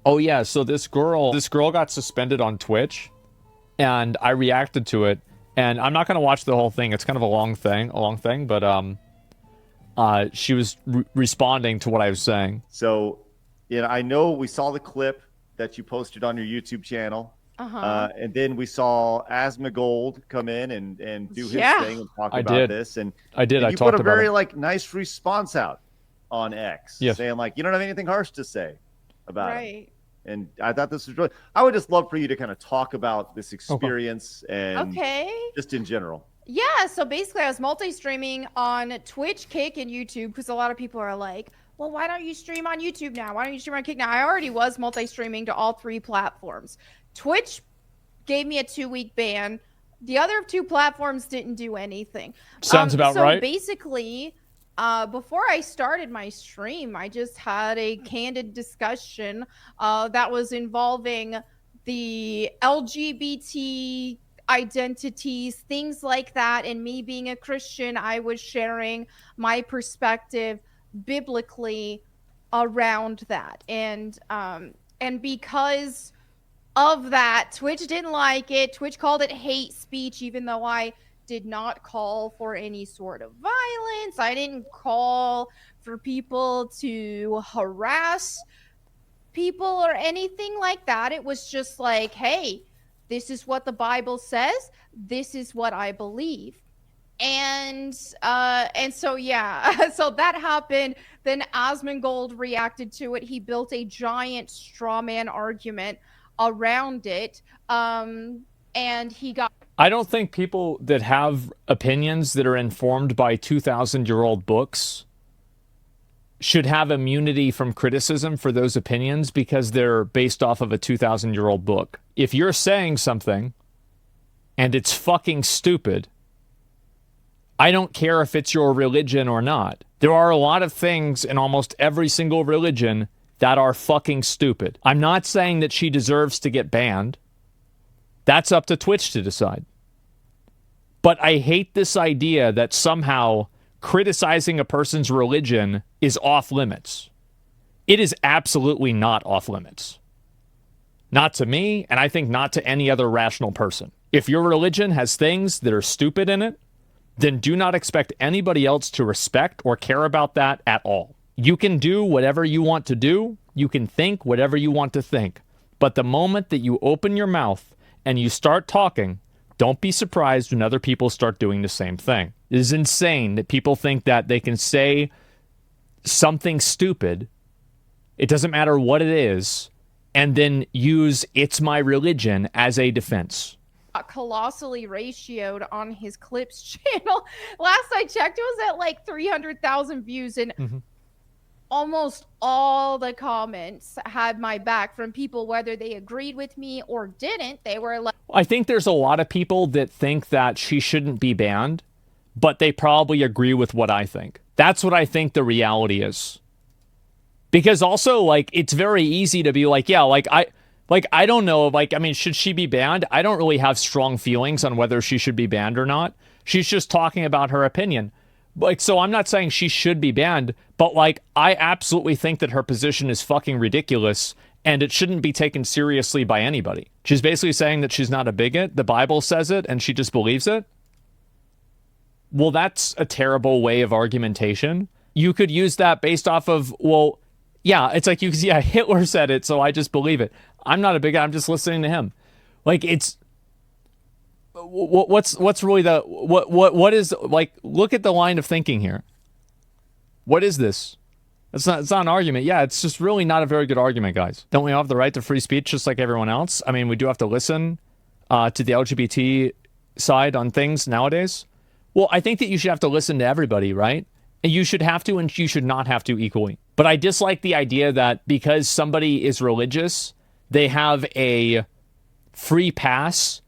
Oh yeah, so this girl got suspended on Twitch, and I reacted to it. And I'm not gonna watch the whole thing. It's kind of a long thing. But she was responding to what I was saying. So, I know we saw the clip that you posted on your YouTube channel. And then we saw Asmongold come in and do his thing and talk about this. And I did. And I you talked put a about very it. nice response out on X, Yes. saying you don't have anything harsh to say about it. Right. And I thought this was really. I would just love for you to kind of talk about this experience and just in general. Yeah, so basically I was multi-streaming on Twitch, Kick, and YouTube because a lot of people are like, well, why don't you stream on YouTube now? Why don't you stream on Kick now? I already was multi-streaming to all 3 platforms. Twitch gave me a 2-week ban. The other 2 platforms didn't do anything. Sounds about right. So basically, before I started my stream, I just had a candid discussion that was involving the LGBT identities, things like that. And me being a Christian, I was sharing my perspective biblically around that. And because of that, Twitch didn't like it. Twitch called it hate speech, even though I did not call for any sort of violence. I didn't call for people to harass people or anything like that. It was just like, hey, this is what the Bible says. This is what I believe. And so, yeah, so that happened. Then Asmongold reacted to it. He built a giant straw man argument around it. And he got... I don't think people that have opinions that are informed by 2,000-year-old books should have immunity from criticism for those opinions because they're based off of a 2,000-year-old book. If you're saying something and it's fucking stupid, I don't care if it's your religion or not. There are a lot of things in almost every single religion that are fucking stupid. I'm not saying that she deserves to get banned. That's up to Twitch to decide. But I hate this idea that somehow criticizing a person's religion is off limits. It is absolutely not off limits. Not to me, and I think not to any other rational person. If your religion has things that are stupid in it, then do not expect anybody else to respect or care about that at all. You can do whatever you want to do. You can think whatever you want to think. But the moment that you open your mouth and you start talking, don't be surprised when other people start doing the same thing. It is insane that people think that they can say something stupid, it doesn't matter what it is, and then use "it's my religion" as a defense. Colossally ratioed on his clips channel. Last I checked, it was at like 300,000 views, and almost all the comments had my back from people, whether they agreed with me or didn't. They were like, I think there's a lot of people that think that she shouldn't be banned, but they probably agree with what I think. That's what I think the reality is. Because also, it's very easy to be like, yeah, I don't know, should she be banned? I don't really have strong feelings on whether she should be banned or not. She's just talking about her opinion. So I'm not saying she should be banned, but I absolutely think that her position is fucking ridiculous and it shouldn't be taken seriously by anybody. She's basically saying that she's not a bigot. The Bible says it and she just believes it. Well, that's a terrible way of argumentation. You could use that based off of, well, yeah, it's like Hitler said it, so I just believe it. I'm not a bigot. I'm just listening to him. It's what's really the what is look at the line of thinking here. What is this? It's not an argument. Yeah, it's just really not a very good argument, guys. Don't we all have the right to free speech just like everyone else? I mean, we do have to listen to the LGBT side on things nowadays. Well, I think that you should have to listen to everybody, right? And you should have to and you should not have to equally. But I dislike the idea that because somebody is religious, they have a free pass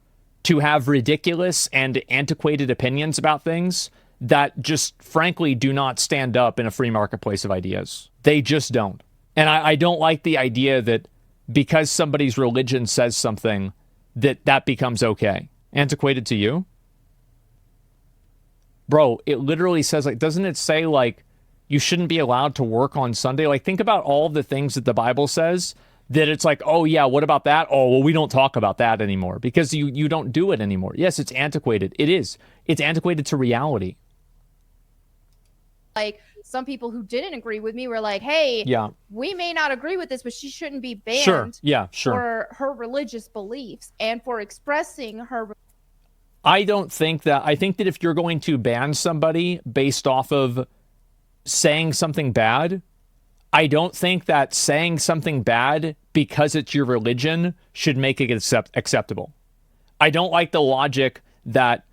to have ridiculous and antiquated opinions about things that just frankly do not stand up in a free marketplace of ideas. They just don't. And I don't like the idea that because somebody's religion says something, that becomes okay. Antiquated to you? Bro, it literally says, doesn't it say, you shouldn't be allowed to work on Sunday? Think about all the things that the Bible says that it's like, oh yeah, what about that? Oh, well, we don't talk about that anymore because you don't do it anymore. Yes, it's antiquated. It is. It's antiquated to reality. Like, some people who didn't agree with me were like, hey, we may not agree with this, but she shouldn't be banned for her religious beliefs and for expressing her. I think that if you're going to ban somebody based off of saying something bad, I don't think that saying something bad because it's your religion should make it acceptable. I don't like the logic that,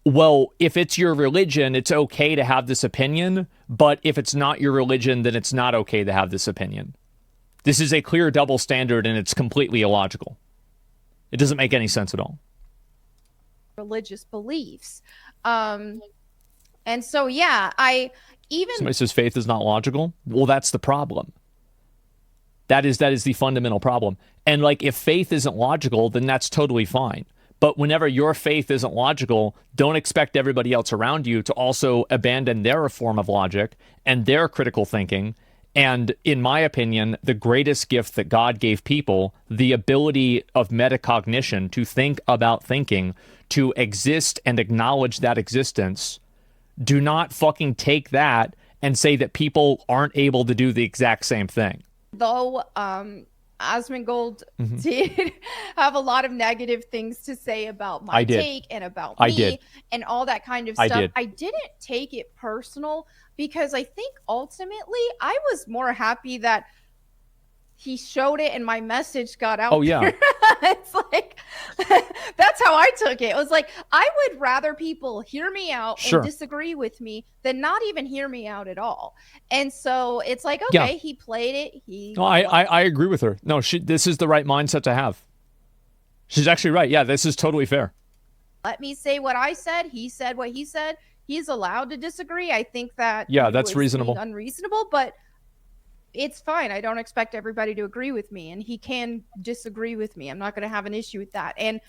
well, if it's your religion, it's okay to have this opinion, but if it's not your religion, then it's not okay to have this opinion. This is a clear double standard, and it's completely illogical. It doesn't make any sense at all. Religious beliefs. And so, somebody says faith is not logical. Well, that's the problem. That is the fundamental problem. And like, if faith isn't logical, then that's totally fine. But whenever your faith isn't logical, don't expect everybody else around you to also abandon their form of logic and their critical thinking. And in my opinion, the greatest gift that God gave people, the ability of metacognition, to think about thinking, to exist and acknowledge that existence. Do not fucking take that and say that people aren't able to do the exact same thing. Though Asmongold did have a lot of negative things to say about my take and about me and all that kind of stuff. I didn't take it personal because I think ultimately I was more happy that he showed it and my message got out. Oh, yeah. It's like, that's how I took it. It was like, I would rather people hear me out and disagree with me than not even hear me out at all. And so it's like, okay, he played it. I agree with her. No, this is the right mindset to have. She's actually right. Yeah, this is totally fair. Let me say what I said. He said what he said. He's allowed to disagree. I think that that's reasonable. Unreasonable, but it's fine. I don't expect everybody to agree with me, and he can disagree with me. I'm not going to have an issue with that. And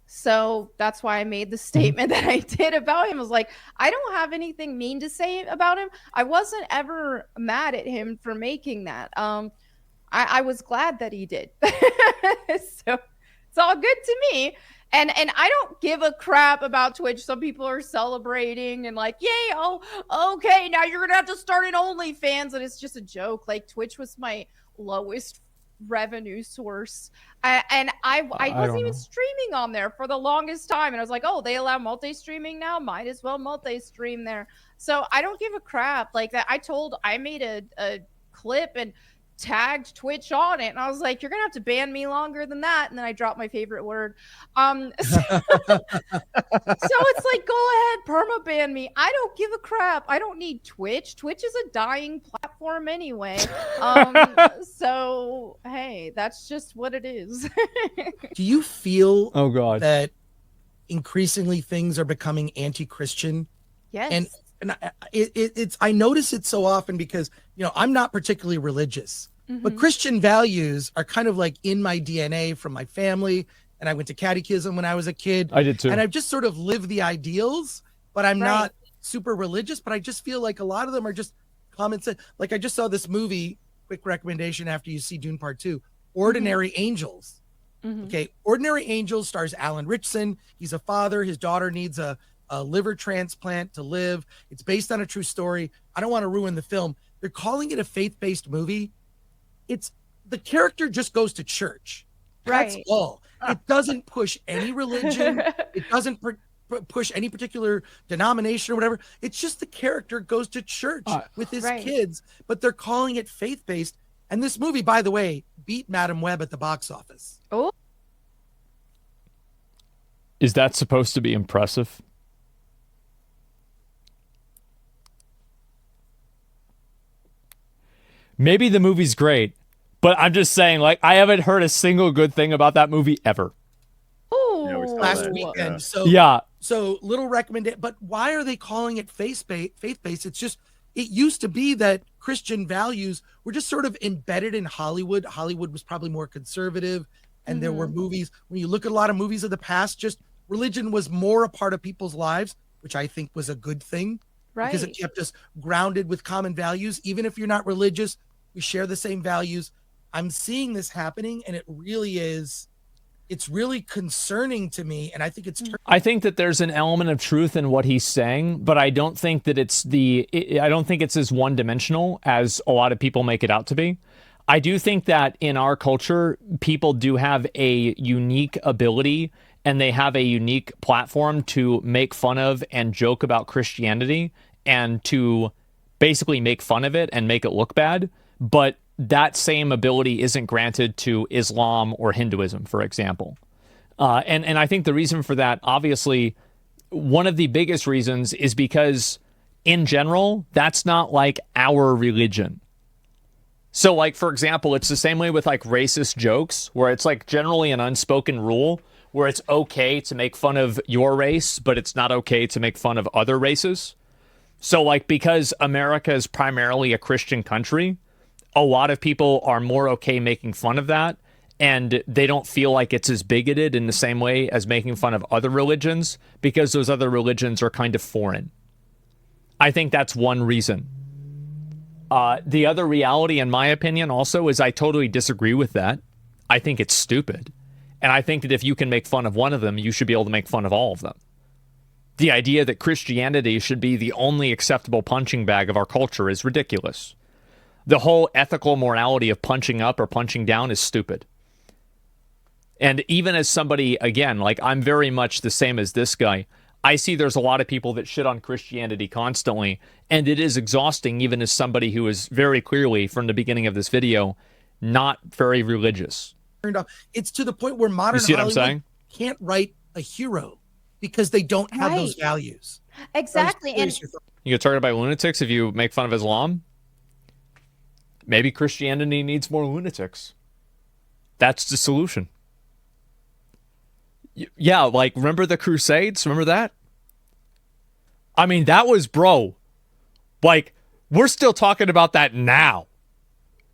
so that's why I made the statement that I did about him. I was like, I don't have anything mean to say about him. I wasn't ever mad at him for making that. I was glad that he did. So it's all good to me. And I don't give a crap about Twitch. Some people are celebrating and like, yay, oh, okay, now you're going to have to start an OnlyFans. And it's just a joke. Like, Twitch was my lowest revenue source. I wasn't even streaming on there for the longest time. And I was like, oh, they allow multi-streaming now? Might as well multi-stream there. So I don't give a crap like that. I made a clip and tagged Twitch on it, and I was like, you're gonna have to ban me longer than that. And then I dropped my favorite word. So it's like, go ahead, perma ban me. I don't give a crap. I don't need Twitch. Twitch is a dying platform anyway. So hey, that's just what it is. Do you feel that increasingly things are becoming anti-Christian? Yes. And it's I notice it so often because, you know, I'm not particularly religious, but Christian values are kind of like in my DNA from my family. And I went to catechism when I was a kid. I did too. And I've just sort of lived the ideals, but I'm not super religious, but I just feel like a lot of them are just common sense. Like, I just saw this movie, quick recommendation after you see Dune Part 2, Ordinary Angels. Okay. Ordinary Angels stars Alan Ritchson. He's a father. His daughter needs a liver transplant to live. It's based on a true story. I don't want to ruin the film. They're calling it a faith-based movie. It's the character just goes to church. That's all. It doesn't push any religion. It doesn't push any particular denomination or whatever. It's just the character goes to church with his kids, but they're calling it faith-based. And this movie, by the way, beat Madam Web at the box office. Oh. Is that supposed to be impressive? Maybe the movie's great, but I'm just saying, like, I haven't heard a single good thing about that movie ever. Oh, last weekend. So little recommendation. But why are they calling it faith-based? It's just, it used to be that Christian values were just sort of embedded in Hollywood. Hollywood was probably more conservative, and there were movies. When you look at a lot of movies of the past, just religion was more a part of people's lives, which I think was a good thing. Because it kept us grounded with common values. Even if you're not religious, We share the same values. I'm seeing this happening, and it's really concerning to me. And I think I think that there's an element of truth in what he's saying, but I don't think that I don't think it's as one-dimensional as a lot of people make it out to be. I do think that in our culture, people do have a unique ability and they have a unique platform to make fun of and joke about Christianity and to basically make fun of it and make it look bad. But that same ability isn't granted to Islam or Hinduism, for example. And I think the reason for that, obviously, one of the biggest reasons is because, in general, that's not like our religion. So, like, for example, it's the same way with, like, racist jokes, where it's, like, generally an unspoken rule where it's okay to make fun of your race, but it's not okay to make fun of other races. So, like, because America is primarily a Christian country, a lot of people are more okay making fun of that, and they don't feel like it's as bigoted in the same way as making fun of other religions, because those other religions are kind of foreign. I think that's one reason. The other reality, in my opinion, also, is I totally disagree with that. I think it's stupid. And I think that if you can make fun of one of them, you should be able to make fun of all of them. The idea that Christianity should be the only acceptable punching bag of our culture is ridiculous. The whole ethical morality of punching up or punching down is stupid. And even as somebody, again, like, I'm very much the same as this guy, I see there's a lot of people that shit on Christianity constantly, and it is exhausting even as somebody who is very clearly, from the beginning of this video, not very religious. It's to the point where modern Hollywood can't write a hero because they don't have those values. Exactly. And you get targeted by lunatics if you make fun of Islam? Maybe Christianity needs more lunatics. That's the solution. Yeah, like, remember the Crusades? Remember that? I mean, that was, bro, like, we're still talking about that now.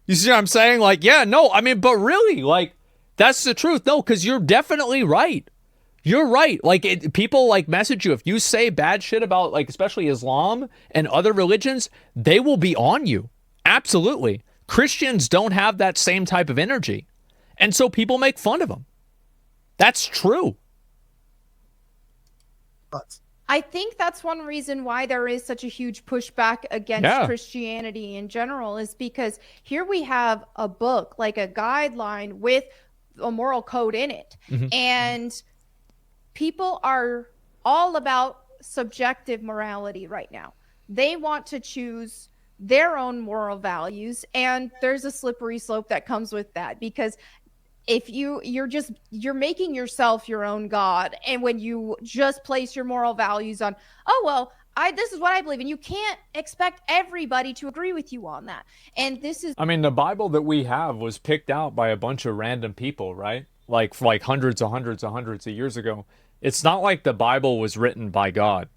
You see what I'm saying? Like, yeah, no, I mean, but really, like, that's the truth. No, because you're definitely right. You're right. Like, people, like, message you. If you say bad shit about, like, especially Islam and other religions, they will be on you. Absolutely. Christians don't have that same type of energy. And so people make fun of them. That's true. I think that's one reason why there is such a huge pushback against Christianity in general, is because here we have a book, like a guideline with a moral code in it. Mm-hmm. And people are all about subjective morality right now. They want to choose their own moral values, and there's a slippery slope that comes with that, because if you're making yourself your own God, and when you just place your moral values on, oh, well, this is what I believe, and you can't expect everybody to agree with you on that. And this is, I mean, the Bible that we have was picked out by a bunch of random people, right? Like hundreds of years ago. It's not like the Bible was written by God.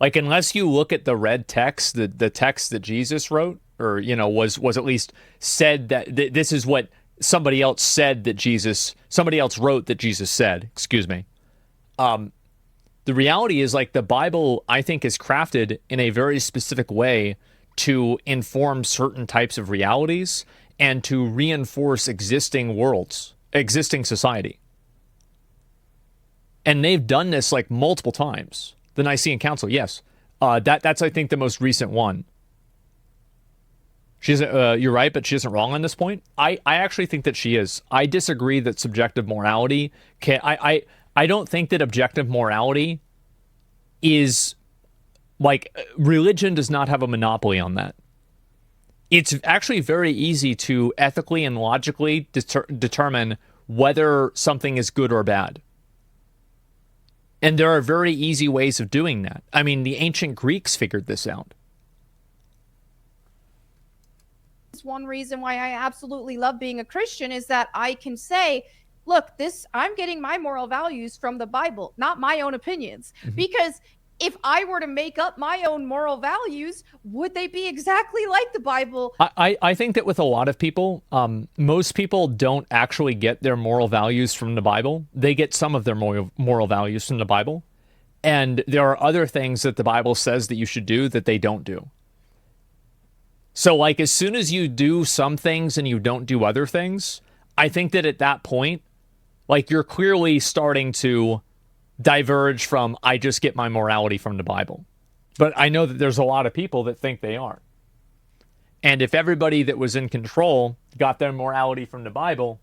Like, unless you look at the red text, the text that Jesus wrote, or, you know, was at least said that this is what somebody else wrote that Jesus said, excuse me. The reality is, like, the Bible, I think, is crafted in a very specific way to inform certain types of realities and to reinforce existing worlds, existing society. And they've done this, like, multiple times. The Nicene Council, yes. That's, I think, the most recent one. She isn't, you're right, but she isn't wrong on this point. I actually think that she is. I disagree that subjective morality can. I don't think that objective morality is, like, religion does not have a monopoly on that. It's actually very easy to ethically and logically determine whether something is good or bad. And there are very easy ways of doing that. I mean, the ancient Greeks figured this out. One reason why I absolutely love being a Christian is that I can say, look, I'm getting my moral values from the Bible, not my own opinions. Mm-hmm. Because if I were to make up my own moral values, would they be exactly like the Bible? I think that with a lot of people, most people don't actually get their moral values from the Bible. They get some of their moral values from the Bible. And there are other things that the Bible says that you should do that they don't do. So like as soon as you do some things and you don't do other things, I think that at that point, like you're clearly starting to diverge from I just get my morality from the Bible. But I know that there's a lot of people that think they are. And if everybody that was in control got their morality from the Bible,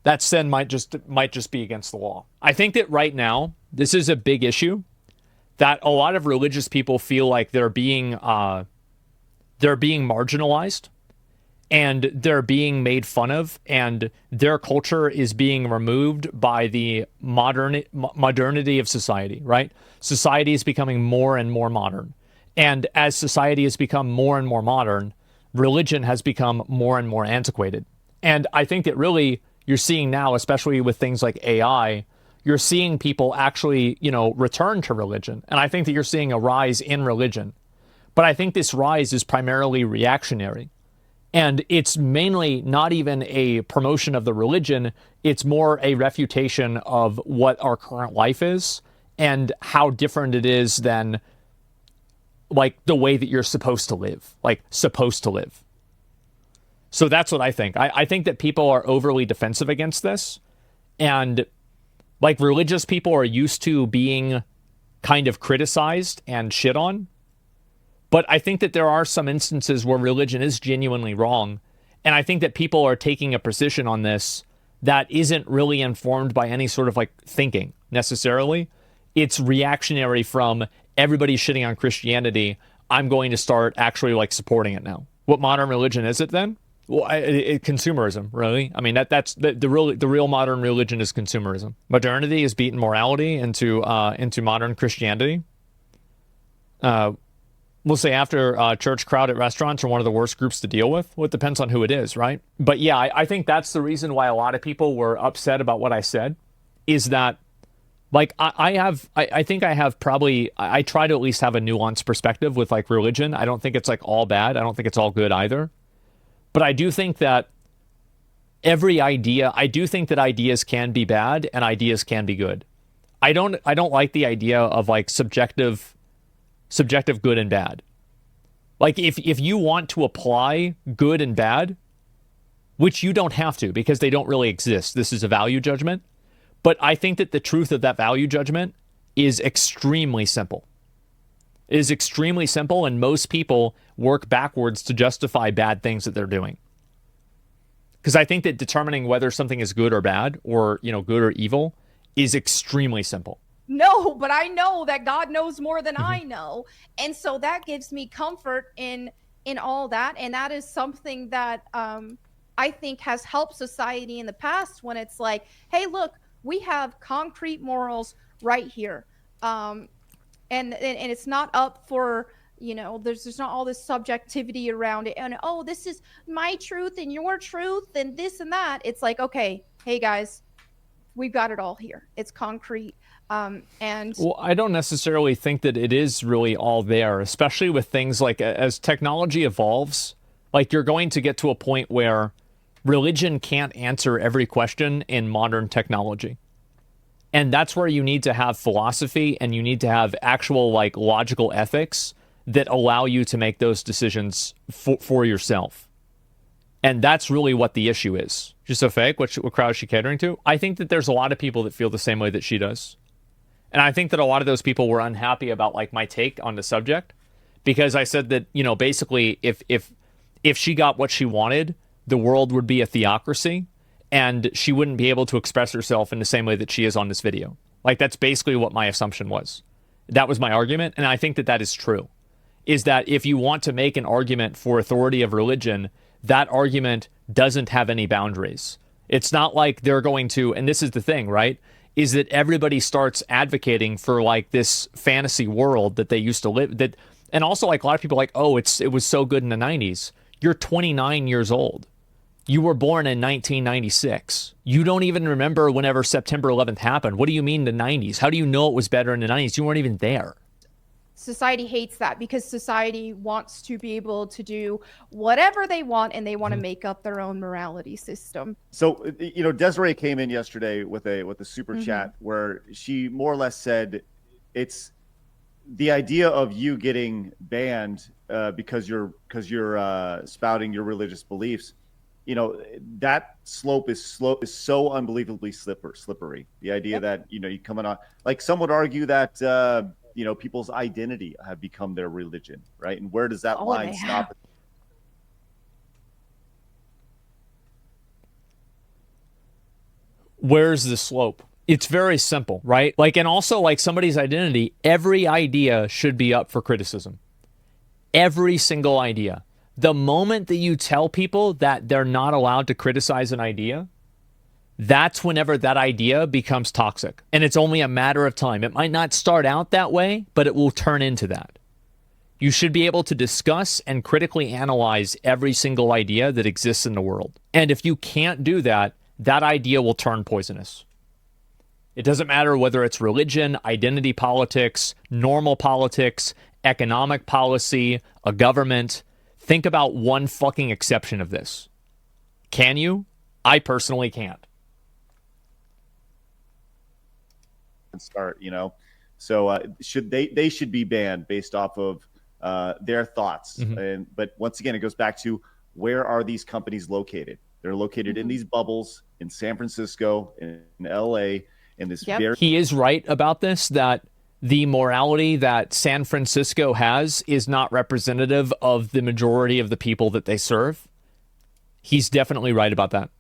that sin might just be against the law. I think that right now, this is a big issue that a lot of religious people feel like they're being marginalized and they're being made fun of, and their culture is being removed by the modernity of society, right? Society is becoming more and more modern. And as society has become more and more modern, religion has become more and more antiquated. And I think that really you're seeing now, especially with things like AI, you're seeing people actually, return to religion. And I think that you're seeing a rise in religion. But I think this rise is primarily reactionary. And it's mainly not even a promotion of the religion. It's more a refutation of what our current life is and how different it is than like the way that you're supposed to live, So that's what I think. I think that people are overly defensive against this. And like religious people are used to being kind of criticized and shit on. But I think that there are some instances where religion is genuinely wrong. And I think that people are taking a position on this that isn't really informed by any sort of like thinking necessarily. It's reactionary from everybody's shitting on Christianity. I'm going to start actually like supporting it now. What modern religion is it then? Well, consumerism, really. I mean, that's the real modern religion is consumerism. Modernity has beaten morality into modern Christianity. We'll say after church crowd at restaurants are one of the worst groups to deal with. Well, it depends on who it is, right? But yeah, I think that's the reason why a lot of people were upset about what I said, is that like I think I have probably, I try to at least have a nuanced perspective with like religion. I don't think it's like all bad. I don't think it's all good either. But I do think that I do think that ideas can be bad and ideas can be good. I don't like the idea of like subjective good and bad. Like if you want to apply good and bad, which you don't have to because they don't really exist. This is a value judgment. But I think that the truth of that value judgment is extremely simple. It is extremely simple, and most people work backwards to justify bad things that they're doing. Because I think that determining whether something is good or bad, or good or evil, is extremely simple. No, but I know that God knows more than I know. And so that gives me comfort in all that. And that is something that I think has helped society in the past, when it's like, hey, look, we have concrete morals right here. And it's not up for, there's not all this subjectivity around it. And, oh, this is my truth and your truth and this and that. It's like, okay, hey, guys, we've got it all here. It's concrete. Well, I don't necessarily think that it is really all there, especially with things like as technology evolves, like you're going to get to a point where religion can't answer every question in modern technology. And that's where you need to have philosophy and you need to have actual like logical ethics that allow you to make those decisions for yourself. And that's really what the issue is. Just so fake, what crowd is she catering to? I think that there's a lot of people that feel the same way that she does. And I think that a lot of those people were unhappy about like my take on the subject, because I said that, basically if she got what she wanted, the world would be a theocracy and she wouldn't be able to express herself in the same way that she is on this video. Like that's basically what my assumption was. That was my argument. And I think that that is true, is that if you want to make an argument for authority of religion, that argument doesn't have any boundaries. It's not like they're going to, and this is the thing, right? Is that everybody starts advocating for like this fantasy world that they used to live, and also like a lot of people are like, oh, it was so good in the 90s. You're 29 years old. You were born in 1996. You don't even remember whenever September 11th happened. What do you mean the 90s? How do you know it was better in the 90s? You weren't even there. Society hates that because society wants to be able to do whatever they want, and they want to make up their own morality system. So, Desiree came in yesterday with a super chat where she more or less said the idea of you getting banned because you're spouting your religious beliefs, you know, that slope is so unbelievably slippery. The idea that, you know, you coming on, like some would argue that you know, people's identity have become their religion, right? And where does that line stop? Where's the slope? It's very simple, right? Like, and also like somebody's identity, every idea should be up for criticism. Every single idea. The moment that you tell people that they're not allowed to criticize an idea, that's whenever that idea becomes toxic. And it's only a matter of time. It might not start out that way, but it will turn into that. You should be able to discuss and critically analyze every single idea that exists in the world. And if you can't do that, that idea will turn poisonous. It doesn't matter whether it's religion, identity politics, normal politics, economic policy, a government. Think about one fucking exception of this. Can you? I personally can't. Start, you know, so should they should be banned based off of their thoughts. But once again, it goes back to, where are these companies located? They're located in these bubbles in San Francisco, in LA, in this very... He is right about this, that the morality that San Francisco has is not representative of the majority of the people that they serve. He's definitely right about that.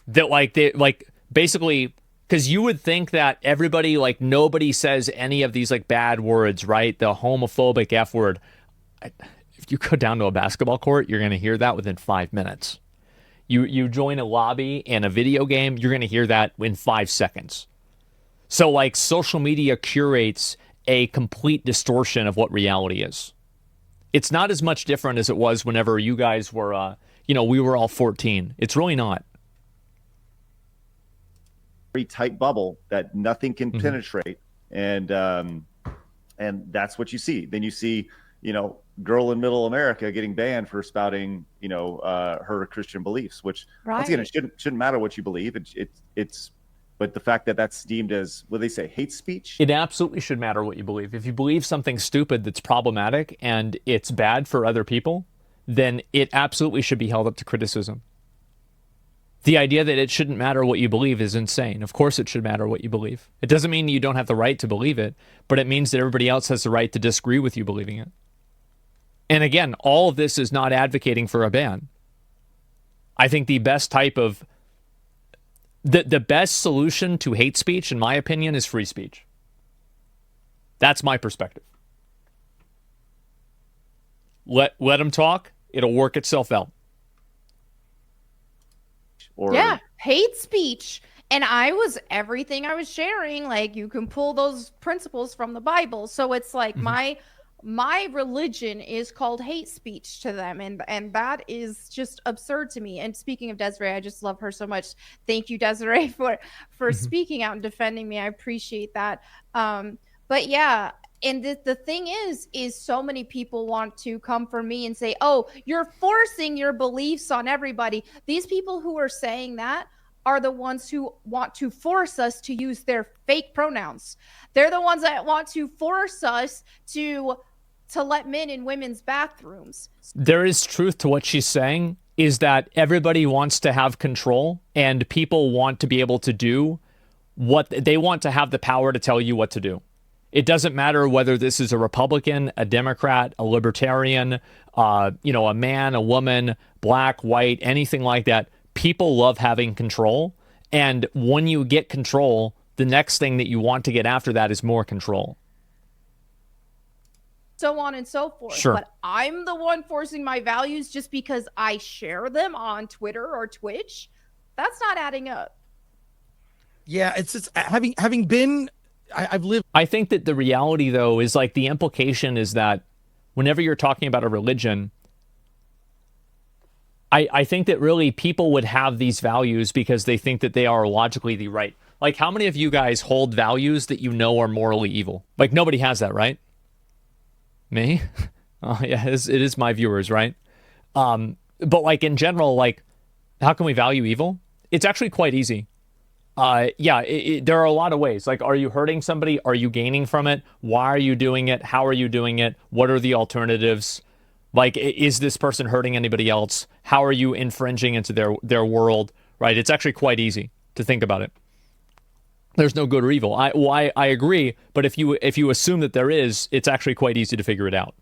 That like basically, because you would think that everybody, like, nobody says any of these like bad words, right? The homophobic F word. If you go down to a basketball court, you're going to hear that within 5 minutes. You join a lobby in a video game, you're going to hear that in 5 seconds. So, like, social media curates a complete distortion of what reality is. It's not as much different as it was whenever you guys were, you know, we were all 14. It's really not. Very tight bubble that nothing can penetrate, and that's what you see. Then you see, you know, girl in middle America getting banned for spouting, you know, her Christian beliefs, which once again, it shouldn't matter what you believe. It's but the fact that that's deemed as, what do they say, hate speech? It absolutely should matter what you believe. If you believe something stupid that's problematic and it's bad for other people, then it absolutely should be held up to criticism. The idea that it shouldn't matter what you believe is insane. Of course it should matter what you believe. It doesn't mean you don't have the right to believe it, but it means that everybody else has the right to disagree with you believing it. And again, all of this is not advocating for a ban. I think the best type of... The best solution to hate speech, in my opinion, is free speech. That's my perspective. Let them talk. It'll work itself out. Yeah, hate speech. And everything I was sharing, like, you can pull those principles from the Bible. So it's like my religion is called hate speech to them, and that is just absurd to me. And speaking of Desiree, I just love her so much. Thank you, Desiree, for speaking out and defending me. I appreciate that. But yeah, and the thing is so many people want to come for me and say, oh, you're forcing your beliefs on everybody. These people who are saying that are the ones who want to force us to use their fake pronouns. They're the ones that want to force us to let men in women's bathrooms. There is truth to what she's saying, is that everybody wants to have control, and people want to be able to do what they want, to have the power to tell you what to do. It doesn't matter whether this is a Republican, a Democrat, a Libertarian, you know, a man, a woman, black, white, anything like that. People love having control. And when you get control, the next thing that you want to get after that is more control. So on and so forth. Sure. But I'm the one forcing my values just because I share them on Twitter or Twitch. That's not adding up. Yeah, it's having been... I've lived... I think that the reality, though, is like the implication is that whenever you're talking about a religion, I think that really people would have these values because they think that they are logically the right. Like, how many of you guys hold values that you know are morally evil? Like, nobody has that, right? Me? Oh, yeah, it is my viewers, right? But like in general, like, how can we value evil? It's actually quite easy. There are a lot of ways. Like, are you hurting somebody? Are you gaining from it? Why are you doing it? How are you doing it? What are the alternatives? Like, is this person hurting anybody else? How are you infringing into their world? Right? It's actually quite easy to think about it. There's no good or evil. I agree, but if you assume that there is, it's actually quite easy to figure it out.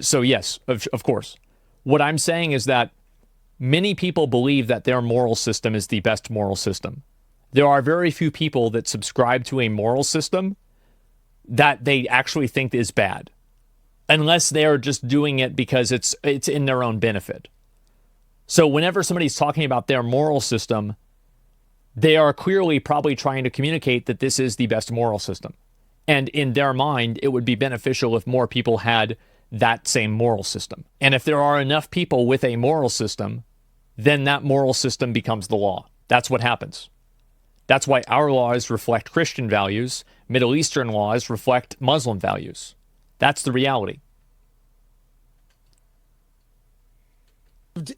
So yes, of course. What I'm saying is that many people believe that their moral system is the best moral system. There are very few people that subscribe to a moral system that they actually think is bad, unless they are just doing it because it's in their own benefit. So whenever somebody's talking about their moral system, they are clearly probably trying to communicate that this is the best moral system. And in their mind, it would be beneficial if more people had that same moral system. And if there are enough people with a moral system, then that moral system becomes the law. That's what happens. That's why our laws reflect Christian values. Middle Eastern laws reflect Muslim values. That's the reality.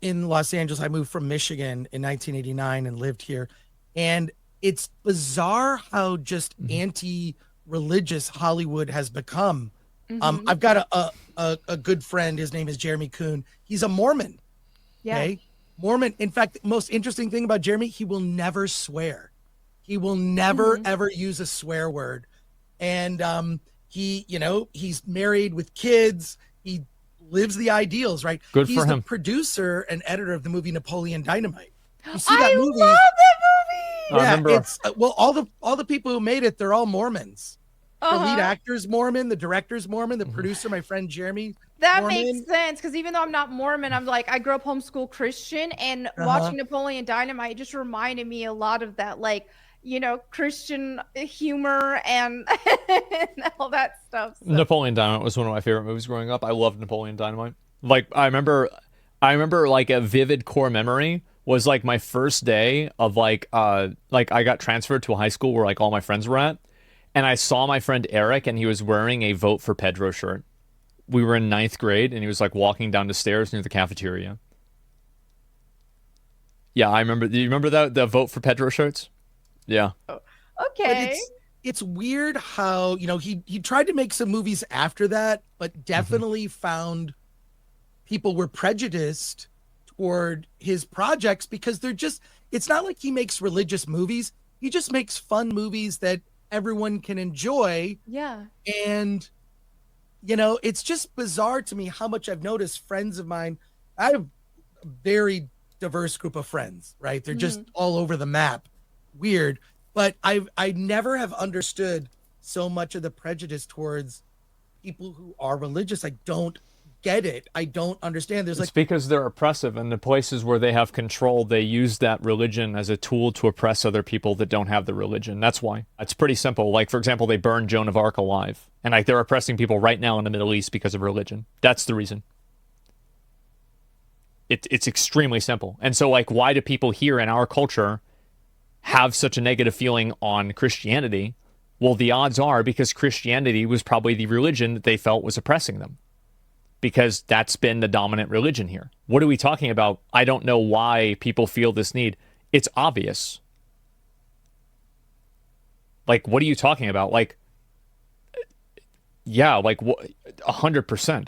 In Los Angeles, I moved from Michigan in 1989 and lived here. And it's bizarre how just anti-religious Hollywood has become. I've got a good friend. His name is Jeremy Kuhn. He's a Mormon. Yeah. Okay? Mormon. In fact, the most interesting thing about Jeremy, he will never swear. He will never, ever use a swear word. And he's married with kids. He lives the ideals, right? Good He's for him. the producer and editor of the movie Napoleon Dynamite. You see I that love movie? that movie. Yeah, remember. it's all the people who made it, they're all Mormons. The lead actor's Mormon, the director's Mormon, the producer, my friend Jeremy. That Mormon. makes sense, because even though I'm not Mormon, I'm like, I grew up homeschool Christian, and watching Napoleon Dynamite just reminded me a lot of that, like, Christian humor and all that stuff. So. Napoleon Dynamite was one of my favorite movies growing up. I loved Napoleon Dynamite. Like, I remember like a vivid core memory was like my first day of like I got transferred to a high school where like all my friends were at, and I saw my friend Eric, and he was wearing a Vote for Pedro shirt. We were in 9th grade, and he was like walking down the stairs near the cafeteria. Yeah, I remember. Do you remember the Vote for Pedro shirts? Yeah. Okay. But it's weird how, he tried to make some movies after that, but definitely found people were prejudiced toward his projects because it's not like he makes religious movies. He just makes fun movies that everyone can enjoy. Yeah. And, it's just bizarre to me how much I've noticed friends of mine. I have a very diverse group of friends, right? They're just all over the map. Weird. But I never have understood so much of the prejudice towards people who are religious. I don't get it. I don't understand. It's because they're oppressive, and the places where they have control, they use that religion as a tool to oppress other people that don't have the religion. That's why. It's pretty simple. Like, for example, they burned Joan of Arc alive, and like they're oppressing people right now in the Middle East because of religion. That's the reason. It's extremely simple. And so, like, why do people here in our culture have such a negative feeling on Christianity? Well, the odds are because Christianity was probably the religion that they felt was oppressing them, because that's been the dominant religion here. What are we talking about? I don't know why people feel this need. It's obvious. Like, what are you talking about? Like, yeah, like 100%.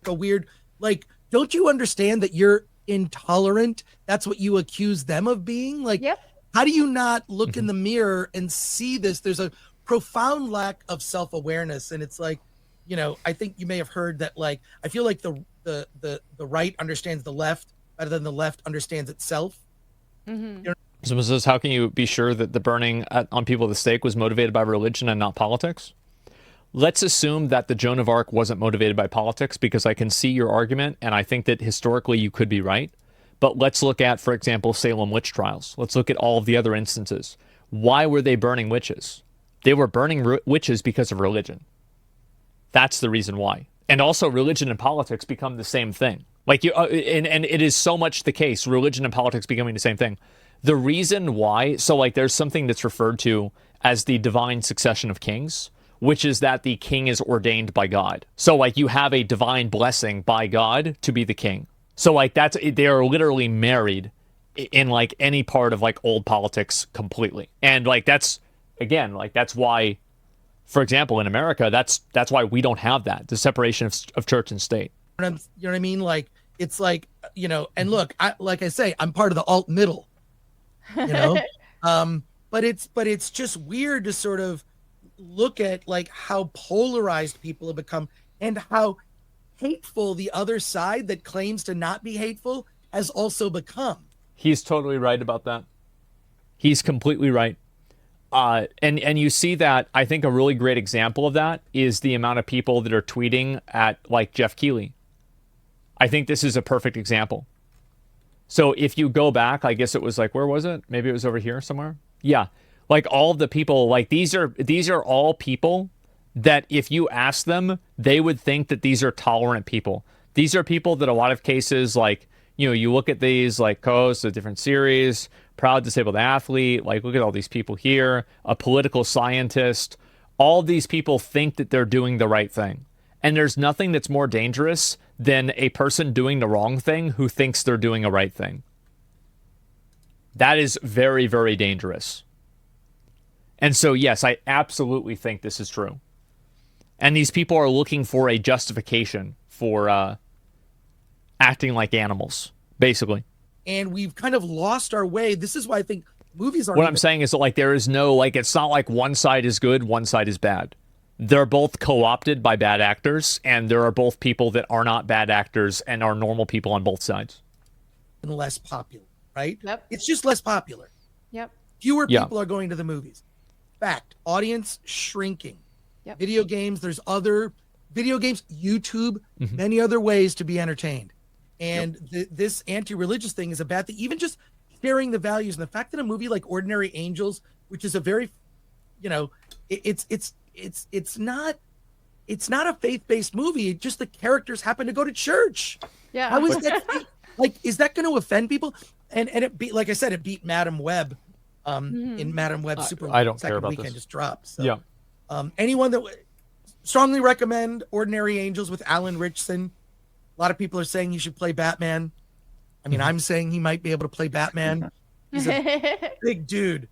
A weird, like, don't you understand that you're intolerant? That's what you accuse them of being. Like, Yep. How do you not look in the mirror and see this? There's a profound lack of self-awareness. And it's like, I think you may have heard that, like, I feel like the right understands the left better than the left understands itself. So says, how can you be sure that the burning on people at the stake was motivated by religion and not politics? Let's assume that the Joan of Arc wasn't motivated by politics, because I can see your argument, and I think that historically you could be right. But let's look at, for example, Salem witch trials. Let's look at all of the other instances. Why were they burning witches? They were burning witches because of religion. That's the reason why. And also, religion and politics become the same thing. Like, and it is so much the case, religion and politics becoming the same thing. The reason why, so like there's something that's referred to as the divine succession of kings, which is that the king is ordained by God. So like you have a divine blessing by God to be the king. So like they are literally married in like any part of like old politics completely. And like that's again, like that's why, for example, in America, that's why we don't have that, the separation of church and state. You know what I mean? Like, it's like, and look, like I say, I'm part of the alt middle, but it's just weird to sort of look at like how polarized people have become and how hateful the other side that claims to not be hateful has also become. He's totally right about that. He's completely right. And you see that, I think a really great example of that is the amount of people that are tweeting at like Jeff Keighley. I think this is a perfect example. So if you go back, I guess it was like, where was it? Maybe it was over here somewhere. Yeah. Like all of the people, like these are all people that if you ask them, they would think that these are tolerant people. These are people that a lot of cases, like, you look at these like co-hosts of different series, proud disabled athlete, like look at all these people here, a political scientist. All these people think that they're doing the right thing. And there's nothing that's more dangerous than a person doing the wrong thing who thinks they're doing a right thing. That is very, very dangerous. And so, yes, I absolutely think this is true. And these people are looking for a justification for acting like animals, basically. And we've kind of lost our way. This is why I think movies are. What I'm saying is that, like, there is no, like, it's not like one side is good, one side is bad. They're both co-opted by bad actors, and there are both people that are not bad actors and are normal people on both sides. And less popular, right? Yep. It's just less popular. Yep. Fewer people are going to the movies. Fact. Audience shrinking. Yep. Video games, there's other video games, YouTube, many other ways to be entertained. And this anti-religious thing is a bad thing. Even just sharing the values and the fact that a movie like Ordinary Angels, which is a very, it's not a faith-based movie. It's just the characters happen to go to church. Yeah. How is that? Like, is that going to offend people? And it beat, like I said, it beat Madam Web. In Madam Web Super I don't care second about weekend this. just dropped. So, Yeah. Anyone that strongly recommend Ordinary Angels with Alan Ritchson. A lot of people are saying he should play Batman. I mean, I'm saying he might be able to play Batman. He's a big dude.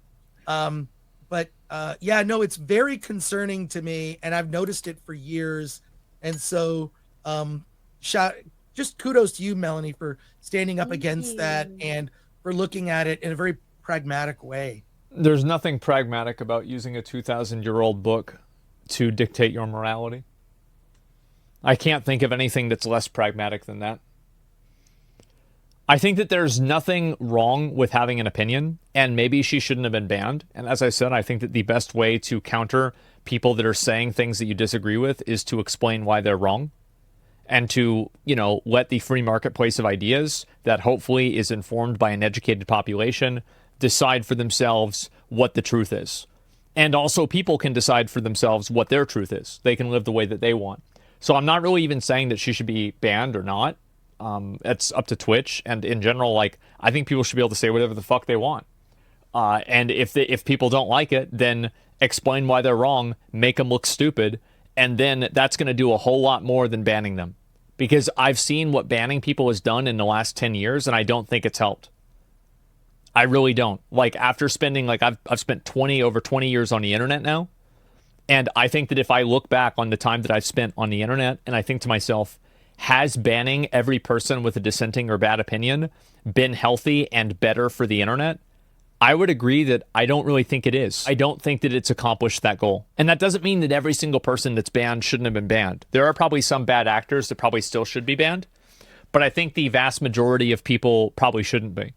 But it's very concerning to me, and I've noticed it for years. And so, just kudos to you, Melanie, for standing up against that and for looking at it in a very pragmatic way. There's nothing pragmatic about using a 2,000-year-old book to dictate your morality. I can't think of anything that's less pragmatic than that. I think that there's nothing wrong with having an opinion, and maybe she shouldn't have been banned. And as I said, I think that the best way to counter people that are saying things that you disagree with is to explain why they're wrong and to, let the free marketplace of ideas that hopefully is informed by an educated population decide for themselves what the truth is. And also people can decide for themselves what their truth is. They can live the way that they want. So I'm not really even saying that she should be banned or not. It's up to Twitch. And in general, like, I think people should be able to say whatever the fuck they want. And if people don't like it, then explain why they're wrong, make them look stupid, and then that's going to do a whole lot more than banning them. Because I've seen what banning people has done in the last 10 years, and I don't think it's helped. I really don't. Like, after spending, like, I've spent over 20 years on the internet now, and I think that if I look back on the time that I've spent on the internet, and I think to myself, has banning every person with a dissenting or bad opinion been healthy and better for the internet? I would agree that I don't really think it is. I don't think that it's accomplished that goal. And that doesn't mean that every single person that's banned shouldn't have been banned. There are probably some bad actors that probably still should be banned, but I think the vast majority of people probably shouldn't be.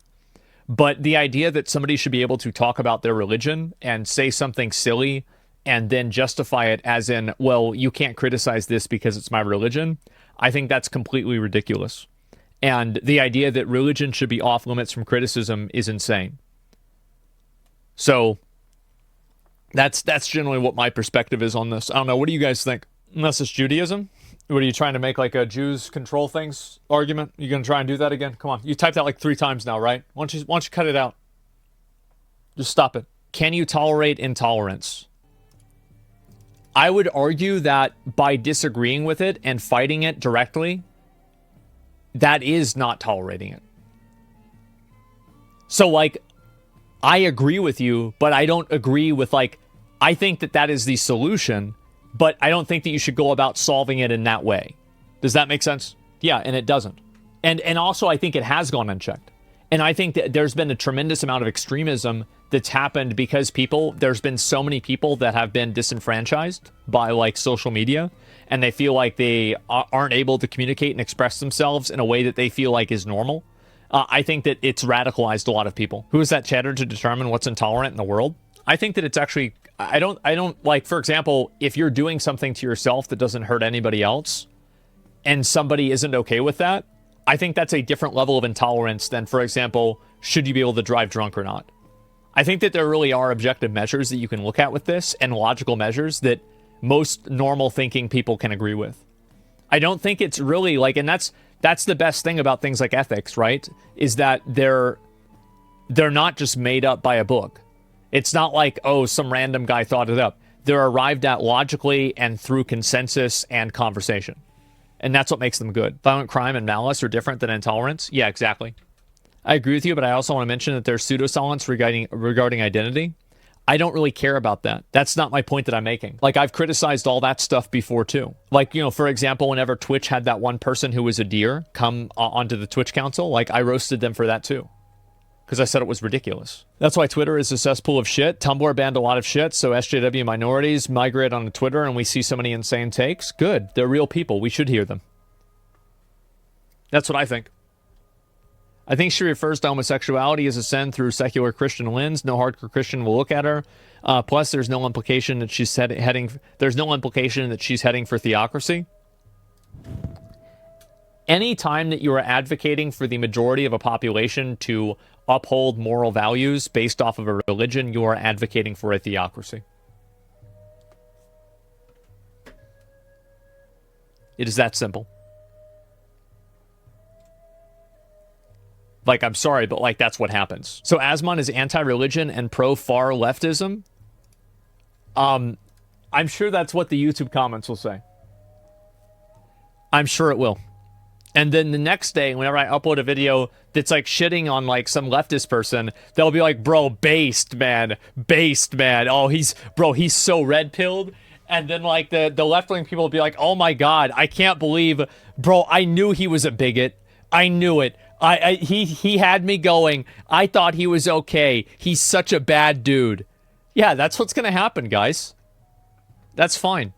But the idea that somebody should be able to talk about their religion and say something silly and then justify it as in, well, you can't criticize this because it's my religion, I think that's completely ridiculous. And the idea that religion should be off limits from criticism is insane. So that's generally what my perspective is on this. I don't know. What do you guys think? Unless it's Judaism? What are you trying to make, like a Jews control things argument? You going to try and do that again? Come on. You typed that like 3 times now, right? Why don't you cut it out? Just stop it. Can you tolerate intolerance? I would argue that by disagreeing with it and fighting it directly, that is not tolerating it. So, like, I agree with you, but I don't agree with, like, I think that that is the solution, but I don't think that you should go about solving it in that way. Does that make sense? Yeah, and it doesn't. And also, I think it has gone unchecked. And I think that there's been a tremendous amount of extremism that's happened because there's been so many people that have been disenfranchised by, like, social media, and they feel like they aren't able to communicate and express themselves in a way that they feel like is normal. I think that it's radicalized a lot of people. Who is that chatter to determine what's intolerant in the world? I think that it's actually, I don't like, for example, if you're doing something to yourself that doesn't hurt anybody else and somebody isn't okay with that, I think that's a different level of intolerance than, for example, should you be able to drive drunk or not? I think that there really are objective measures that you can look at with this and logical measures that most normal thinking people can agree with. I don't think it's really like, and that's the best thing about things like ethics, right? Is that they're not just made up by a book. It's not like, oh, some random guy thought it up. They're arrived at logically and through consensus and conversation. And that's what makes them good. Violent crime and malice are different than intolerance. Yeah, exactly. I agree with you, but I also want to mention that there's pseudoscience regarding identity. I don't really care about that. That's not my point that I'm making. Like, I've criticized all that stuff before, too. Like, you know, for example, whenever Twitch had that one person who was a deer come onto the Twitch council, like, I roasted them for that, too. Because I said it was ridiculous. That's why Twitter is a cesspool of shit. Tumblr banned a lot of shit, so SJW minorities migrate onto Twitter, and we see so many insane takes. Good. They're real people. We should hear them. That's what I think. I think she refers to homosexuality as a sin through secular Christian lens. No hardcore Christian will look at her. Plus, there's no implication that she's heading. There's no implication that she's heading for theocracy. Any time that you are advocating for the majority of a population to uphold moral values based off of a religion, you are advocating for a theocracy. It is that simple. Like, I'm sorry, but, like, that's what happens. So Asmon is anti-religion and pro-far leftism. I'm sure that's what the YouTube comments will say. I'm sure it will. And then the next day, whenever I upload a video that's, like, shitting on, like, some leftist person, they'll be like, bro, based, man. Based, man. Oh, he's so red-pilled. And then, like, the left-wing people will be like, oh, my God, I can't believe, bro, I knew he was a bigot. I knew it. He had me going. I thought he was okay. He's such a bad dude. Yeah, that's what's going to happen, guys. That's fine.